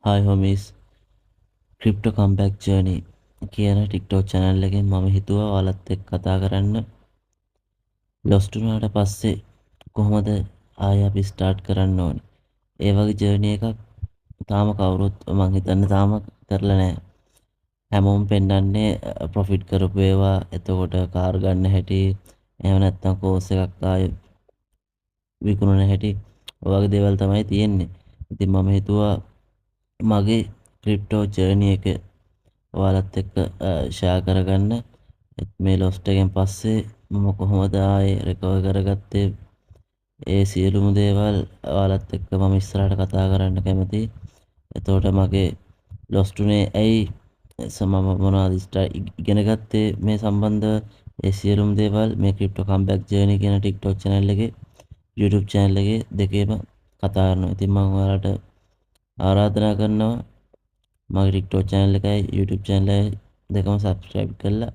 Hi homies, Crypto Comeback Journey කියන TikTok channel එකෙන් මම හිතුවා ඔයාලත් එක්ක කතා කරන්න. lost වුණාට පස්සේ කොහොමද ආයෙ අපි start කරන්න ඕනේ. ඒ වගේ journey එකක් තාම කවුරුත් මං හිතන්නේ තාම කරලා නැහැ. හැමෝම පෙන්නන්නේ profit කරපු ඒවා, එතකොට කාර් ගන්න හැටි, එහෙම නැත්නම් course එකක් ආයෙ විකුණන හැටි, ඔය වගේ දේවල් තමයි තියෙන්නේ. ඉතින් මම හිතුවා මගේ crypto journey එක ඔයාලත් එක්ක ෂෙයා කරගන්න. මේ lost එකෙන් පස්සේ මම කොහොමද ආයේ recover කරගත්තේ, ඒ සියලුම දේවල් ඔයාලත් එක්ක මම ඉස්සරහට කතා කරන්න කැමතියි. එතකොට මගේ lost උනේ ඇයි, මම මොනවද ඉගෙන ගත්තේ මේ සම්බන්ධව, ඒ සියලුම දේවල් මේ crypto comeback journey කියන TikTok channel එකේ, YouTube channel එකේ දෙකේම කතා කරනවා. ඉතින් මම ඔයාලට ආරාධනා කරනවා මගේ TikTok channel එකයි YouTube channel එකයි දෙකම subscribe කරලා